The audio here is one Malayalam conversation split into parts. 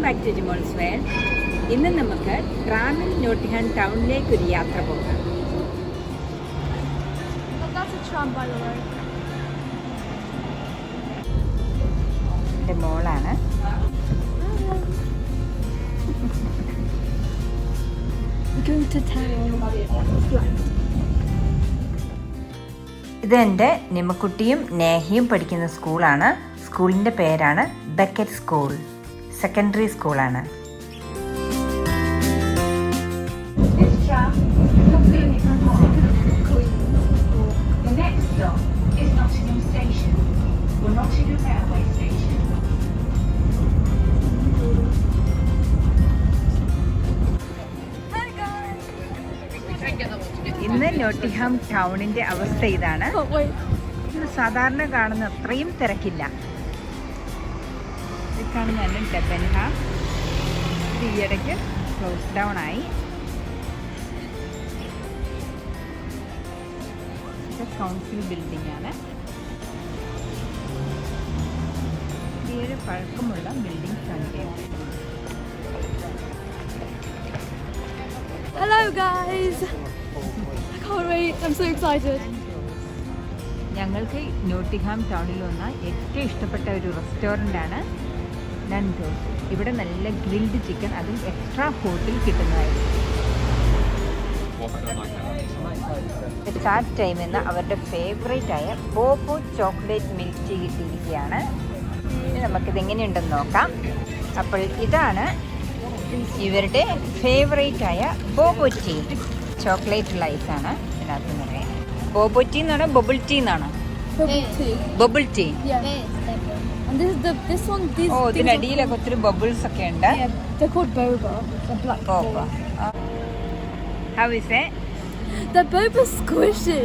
Back to ജിമോൾസ് world. ഇന്ന് നമുക്ക് ട്രാമിൽ നോട്ടിംഗ്ഹാം ടൗണിലേക്ക് ഒരു യാത്ര പോകാം. എൻ്റെ മോളാണ്. ഇതെൻ്റെ നിമ്മക്കുട്ടിയും നേഹയും പഠിക്കുന്ന സ്കൂളാണ്. സ്കൂളിൻ്റെ പേരാണ് ബക്കറ്റ് സ്കൂൾ. സെക്കൻഡറി സ്കൂളാണ്. ഇന്ന് നോട്ടിംഗ്ഹാം ടൗണിൻ്റെ അവസ്ഥ ഇതാണ്. സാധാരണ കാണുന്ന അത്രയും തിരക്കില്ല. ഇത് കാണുന്ന ഡെബൻഹാം ഈയിടയ്ക്ക് ക്ലോസ് ഡൗൺ ആയി. ഇത് കൗൺസിൽ ബിൽഡിംഗ് ആണ്. ഏഴ് പഴക്കമുള്ള ബിൽഡിംഗ്സ് ആണ്. Hello guys! I can't wait, I'm so excited. ഞങ്ങൾക്ക് നോട്ടിംഗ്ഹാം ടൗണിൽ വന്ന ഏറ്റവും ഇഷ്ടപ്പെട്ട ഒരു റെസ്റ്റോറൻ്റാണ് നൻഡോസ്. ഇവിടെ നല്ല ഗ്രിൽഡ് ചിക്കൻ, അതും എക്സ്ട്രാ ഹോട്ടിൽ കിട്ടുന്നതായിരുന്നു. ചാറ്റ് ടൈം എന്ന അവരുടെ ഫേവറേറ്റ് ആയ ബോബോ ചോക്ലേറ്റ് മിൽക്ക് ടീ കിട്ടിയിരിക്കുകയാണ്. ഇനി നമുക്കിതെങ്ങനെയുണ്ടെന്ന് നോക്കാം. അപ്പോൾ ഇതാണ് ഇവരുടെ ഫേവറേറ്റ് ആയ ബോബോ ടീ. ചോക്ലേറ്റ് ലൈസ് ആണ് ഇതിനകത്ത് നിറയെ. ബോബോ ടീ എന്നാണോ ബബിൾ ടീ എന്നാണോ? Bubble tea. ഓ, ഇതിനടിയിലൊക്കെ ഒത്തിരി ബബിൾസ് ഒക്കെ ഉണ്ട്. ബോബ. How is it? The boba's squishy.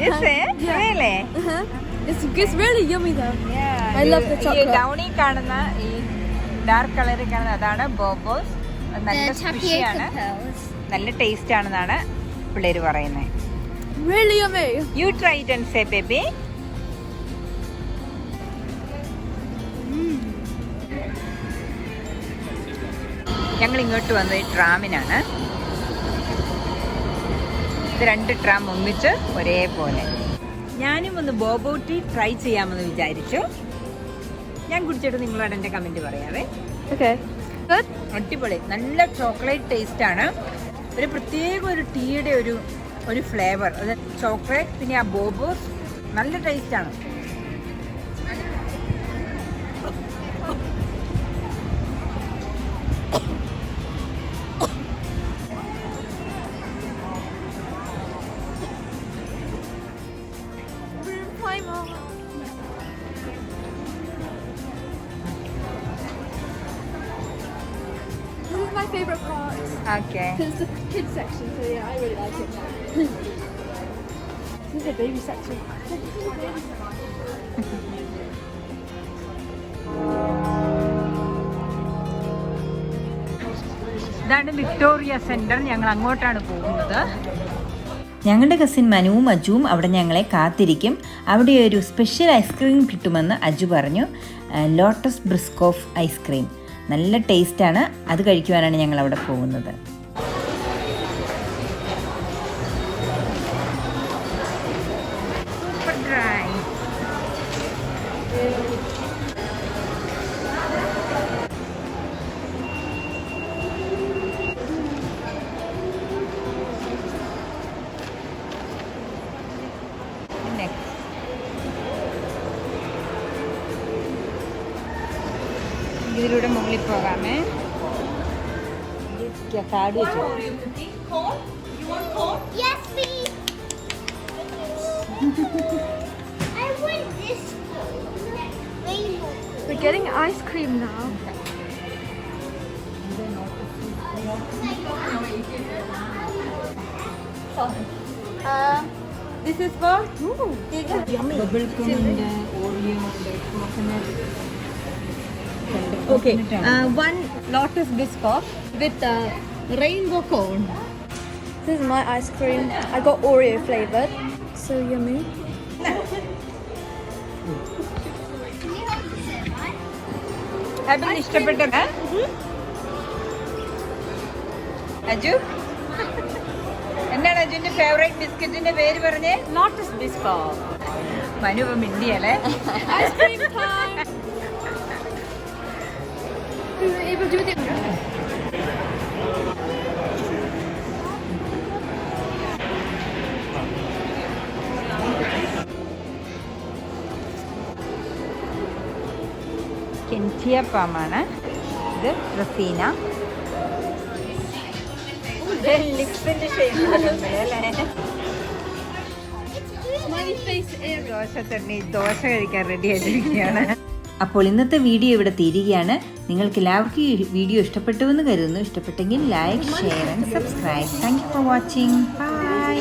Is it? Yeah. Really? It's really yummy though. Yeah. I love the chocolate. ഈ ഡൗണിൽ കാണുന്ന ഈ ഡാർക്ക് കളറിൽ കാണുന്ന അതാണ് ബോബോസ്. നല്ല സ്ക്വിഷിയാണ്, നല്ല ടേസ്റ്റ് ആണെന്നാണ് പിള്ളേര് പറയുന്നത്. Really yummy. You try it and say baby. ഞങ്ങൾ ഇങ്ങോട്ട് വന്നത് ട്രാമിനാണ്. ഇത് 2 ട്രാം ഒന്നിച്ച് ഒരേപോലെ. ഞാനും ഒന്ന് ബോബോ ടീ ട്രൈ ചെയ്യാമെന്ന് വിചാരിച്ചു. ഞാൻ കുടിച്ചിട്ട് നിങ്ങളോട് എൻ്റെ കമൻറ്റ് പറയാവേ. Okay. Good. അടിപൊളി, നല്ല ചോക്ലേറ്റ് ടേസ്റ്റ് ആണ്. ഒരു പ്രത്യേക ഒരു ടീയുടെ ഒരു ഫ്ലേവർ, അത് ചോക്ലേറ്റ്, പിന്നെ ആ ബോബോസ് നല്ല ടേസ്റ്റ് ആണ്. This is my favorite part. Okay. It's the kids section, so yeah, I really like it. This is the baby section. ഇതാണ് വിക്ടോറിയ സെന്റർ. ഞങ്ങൾ അങ്ങോട്ടാണ് പോകുന്നത്. ഞങ്ങളുടെ കസിൻ മനുവും അജുവും അവിടെ ഞങ്ങളെ കാത്തിരിക്കും. അവിടെ ഒരു സ്പെഷ്യൽ ഐസ്ക്രീം കിട്ടുമെന്ന് അജു പറഞ്ഞു. ലോട്ടസ് ബിസ്കോഫ് ഐസ്ക്രീം നല്ല ടേസ്റ്റാണ്. അത് കഴിക്കുവാനാണ് ഞങ്ങൾ അവിടെ പോകുന്നത്. Super dry. ഇതിലൂടെ മുകളിൽ പോകാമേ. കാർഡ് വെച്ചു. Yes, please. I want this rainbow. We're getting ice cream now. This is for Yummy. bubble gum ഉണ്ട്, Oreo ഉണ്ട്, coconut. Okay, one Lotus Biscoff with rainbow cone. This is my ice cream. I got Oreo flavored. So yummy. Have you ഇഷ്ടപ്പെട്ടത്? അജു എന്താണ് അജുവിന്റെ ഫേവറേറ്റ് ബിസ്ക്കറ്റിന്റെ പേര് പറഞ്ഞേ? Lotus Biscoff. മനു ഇപ്പൊ മിണ്ടിയല്ലേ? Ice cream time. We were able to do it. കെൻറ്റിയ പാമാണ്. ഇത് റസീന. ലിപ്സിന്റെ ഷേപ്പ് അല്ലേ? Smiley face area. ദോശ തന്നെ ദോശ കഴിക്കാൻ റെഡി ആയിട്ടിരിക്കുകയാണ്. അപ്പോൾ ഇന്നത്തെ വീഡിയോ ഇവിടെ തീരുകയാണ്. നിങ്ങൾക്ക് എല്ലാവർക്കും ഈ വീഡിയോ ഇഷ്ടപ്പെട്ടുവെന്ന് കരുതുന്നു. ഇഷ്ടപ്പെട്ടെങ്കിൽ like, share and subscribe. Thank you for watching. By.